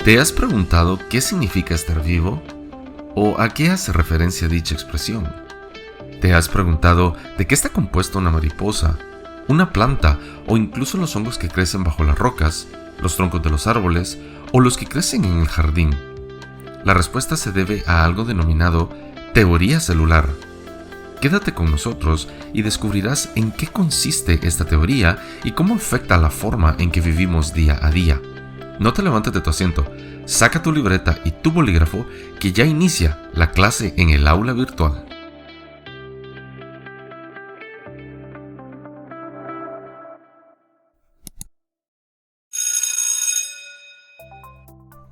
¿Te has preguntado qué significa estar vivo? ¿O a qué hace referencia dicha expresión? ¿Te has preguntado de qué está compuesta una mariposa, una planta o incluso los hongos que crecen bajo las rocas, los troncos de los árboles o los que crecen en el jardín? La respuesta se debe a algo denominado teoría celular. Quédate con nosotros y descubrirás en qué consiste esta teoría y cómo afecta la forma en que vivimos día a día. No te levantes de tu asiento, saca tu libreta y tu bolígrafo que ya inicia la clase en el aula virtual.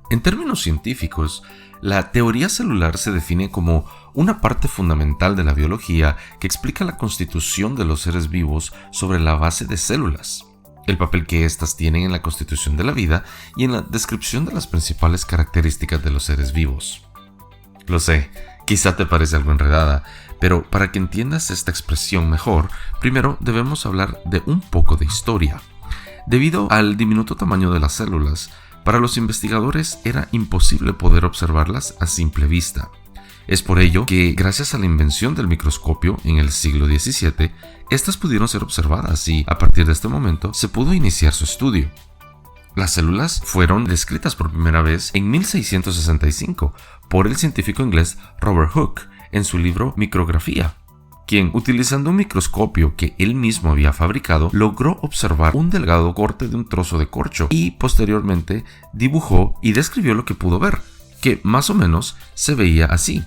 En términos científicos, la teoría celular se define como una parte fundamental de la biología que explica la constitución de los seres vivos sobre la base de células, el papel que éstas tienen en la constitución de la vida y en la descripción de las principales características de los seres vivos. Lo sé, quizá te parece algo enredada, pero para que entiendas esta expresión mejor, primero debemos hablar de un poco de historia. Debido al diminuto tamaño de las células, para los investigadores era imposible poder observarlas a simple vista. Es por ello que, gracias a la invención del microscopio en el siglo XVII, estas pudieron ser observadas y, a partir de este momento, se pudo iniciar su estudio. Las células fueron descritas por primera vez en 1665 por el científico inglés Robert Hooke en su libro Micrografía, quien, utilizando un microscopio que él mismo había fabricado, logró observar un delgado corte de un trozo de corcho y posteriormente dibujó y describió lo que pudo ver, que más o menos se veía así.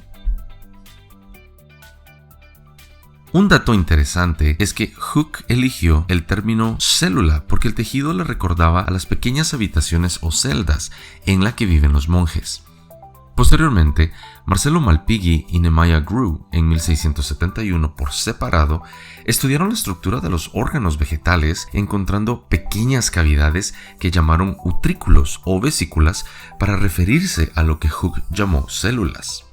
Un dato interesante es que Hooke eligió el término célula porque el tejido le recordaba a las pequeñas habitaciones o celdas en la que viven los monjes. Posteriormente, Marcello Malpighi y Nehemiah Grew, en 1671 por separado, estudiaron la estructura de los órganos vegetales encontrando pequeñas cavidades que llamaron utrículos o vesículas para referirse a lo que Hooke llamó células.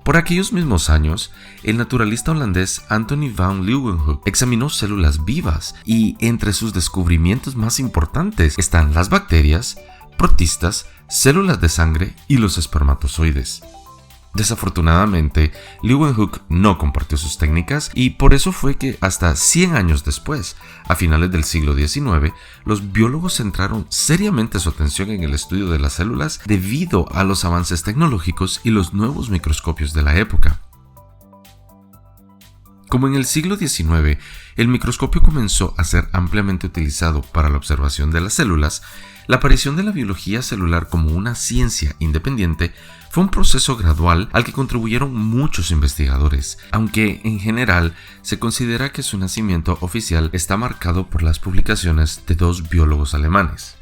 Por aquellos mismos años, el naturalista holandés Anthony van Leeuwenhoek examinó células vivas y entre sus descubrimientos más importantes están las bacterias, protistas, células de sangre y los espermatozoides. Desafortunadamente, Leeuwenhoek no compartió sus técnicas y por eso fue que hasta 100 años después, a finales del siglo XIX, los biólogos centraron seriamente su atención en el estudio de las células debido a los avances tecnológicos y los nuevos microscopios de la época. Como en el siglo XIX, el microscopio comenzó a ser ampliamente utilizado para la observación de las células, la aparición de la biología celular como una ciencia independiente fue un proceso gradual al que contribuyeron muchos investigadores, aunque en general se considera que su nacimiento oficial está marcado por las publicaciones de dos biólogos alemanes.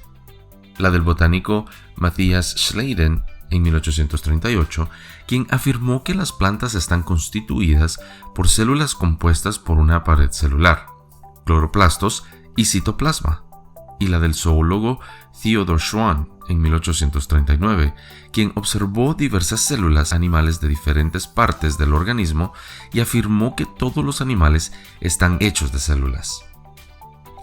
La del botánico Matthias Schleiden en 1838, quien afirmó que las plantas están constituidas por células compuestas por una pared celular, cloroplastos y citoplasma, y la del zoólogo Theodor Schwann en 1839, quien observó diversas células animales de diferentes partes del organismo y afirmó que todos los animales están hechos de células.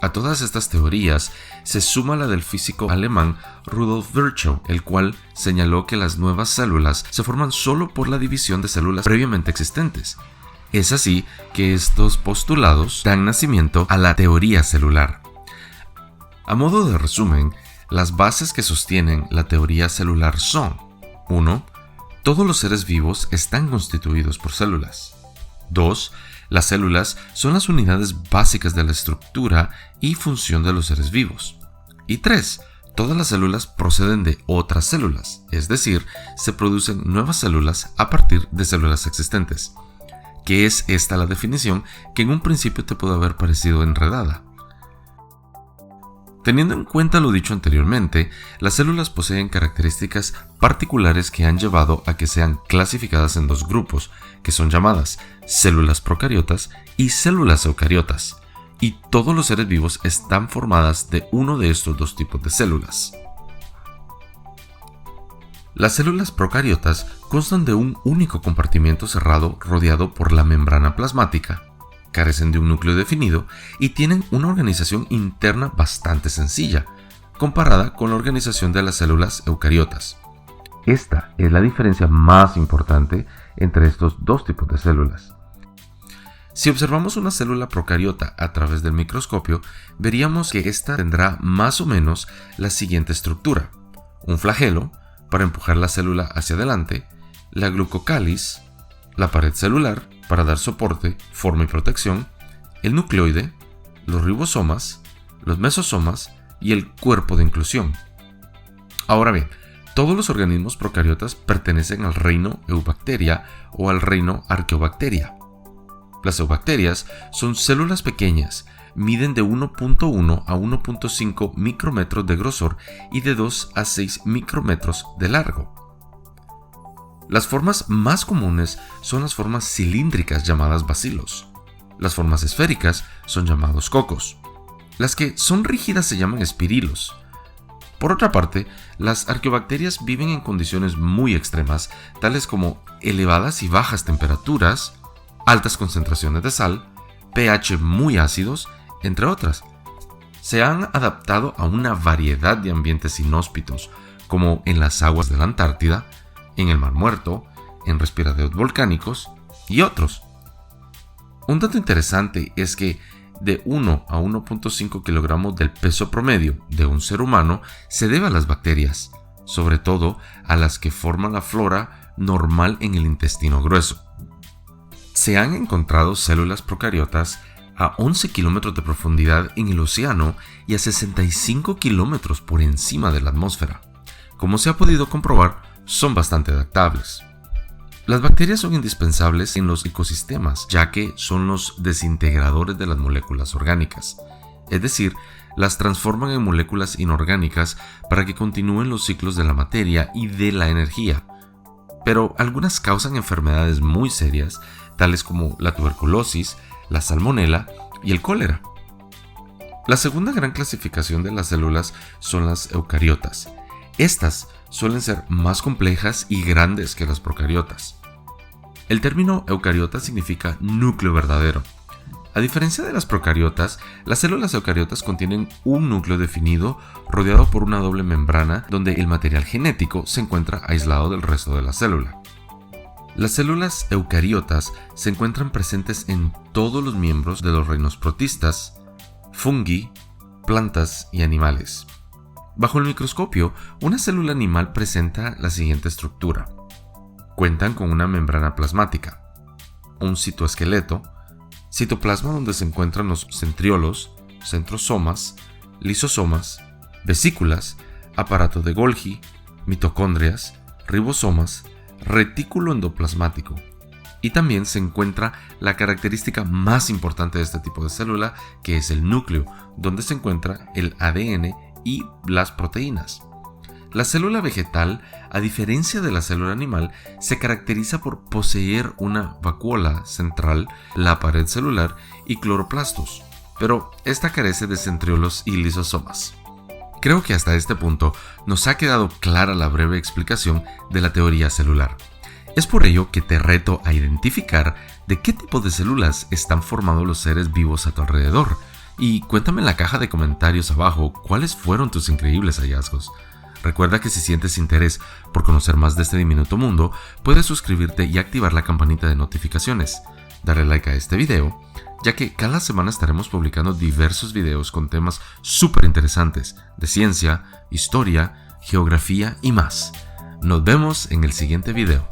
A todas estas teorías se suma la del físico alemán Rudolf Virchow, el cual señaló que las nuevas células se forman solo por la división de células previamente existentes. Es así que estos postulados dan nacimiento a la teoría celular. A modo de resumen, las bases que sostienen la teoría celular son: 1. Todos los seres vivos están constituidos por células. 2. Las células son las unidades básicas de la estructura y función de los seres vivos. Y 3. Todas las células proceden de otras células, es decir, se producen nuevas células a partir de células existentes. Que es esta la definición que en un principio te puede haber parecido enredada. Teniendo en cuenta lo dicho anteriormente, las células poseen características particulares que han llevado a que sean clasificadas en dos grupos, que son llamadas células procariotas y células eucariotas, y todos los seres vivos están formadas de uno de estos dos tipos de células. Las células procariotas constan de un único compartimiento cerrado rodeado por la membrana plasmática, carecen de un núcleo definido y tienen una organización interna bastante sencilla, comparada con la organización de las células eucariotas. Esta es la diferencia más importante entre estos dos tipos de células. Si observamos una célula procariota a través del microscopio, veríamos que ésta tendrá más o menos la siguiente estructura: un flagelo para empujar la célula hacia adelante, la glucocáliz, la pared celular para dar soporte, forma y protección, el nucleoide, los ribosomas, los mesosomas y el cuerpo de inclusión. Ahora bien, todos los organismos procariotas pertenecen al reino Eubacteria o al reino Archaeobacteria. Las eubacterias son células pequeñas, miden de 1.1 a 1.5 micrómetros de grosor y de 2 a 6 micrómetros de largo. Las formas más comunes son las formas cilíndricas llamadas bacilos. Las formas esféricas son llamados cocos. Las que son rígidas se llaman espirilos. Por otra parte, las arqueobacterias viven en condiciones muy extremas, tales como elevadas y bajas temperaturas, altas concentraciones de sal, pH muy ácidos, entre otras. Se han adaptado a una variedad de ambientes inhóspitos, como en las aguas de la Antártida, en el Mar Muerto, en respiraderos volcánicos y otros. Un dato interesante es que de 1 a 1.5 kilogramos del peso promedio de un ser humano se debe a las bacterias, sobre todo a las que forman la flora normal en el intestino grueso. Se han encontrado células procariotas a 11 kilómetros de profundidad en el océano y a 65 kilómetros por encima de la atmósfera. Como se ha podido comprobar, son bastante adaptables. Las bacterias son indispensables en los ecosistemas, ya que son los desintegradores de las moléculas orgánicas, es decir, las transforman en moléculas inorgánicas para que continúen los ciclos de la materia y de la energía. Pero algunas causan enfermedades muy serias, tales como la tuberculosis, la salmonela y el cólera. La segunda gran clasificación de las células son las eucariotas. Estas suelen ser más complejas y grandes que las procariotas. El término eucariota significa núcleo verdadero. A diferencia de las procariotas, las células eucariotas contienen un núcleo definido rodeado por una doble membrana donde el material genético se encuentra aislado del resto de la célula. Las células eucariotas se encuentran presentes en todos los miembros de los reinos protistas, fungi, plantas y animales. Bajo el microscopio, una célula animal presenta la siguiente estructura. Cuentan con una membrana plasmática, un citoesqueleto, citoplasma donde se encuentran los centriolos, centrosomas, lisosomas, vesículas, aparato de Golgi, mitocondrias, ribosomas, retículo endoplasmático. Y también se encuentra la característica más importante de este tipo de célula, que es el núcleo, donde se encuentra el ADN y las proteínas. La célula vegetal, a diferencia de la célula animal, se caracteriza por poseer una vacuola central, la pared celular y cloroplastos, pero esta carece de centriolos y lisosomas. Creo que hasta este punto nos ha quedado clara la breve explicación de la teoría celular. Es por ello que te reto a identificar de qué tipo de células están formados los seres vivos a tu alrededor. Y cuéntame en la caja de comentarios abajo cuáles fueron tus increíbles hallazgos. Recuerda que si sientes interés por conocer más de este diminuto mundo, puedes suscribirte y activar la campanita de notificaciones. Darle like a este video, ya que cada semana estaremos publicando diversos videos con temas súper interesantes de ciencia, historia, geografía y más. Nos vemos en el siguiente video.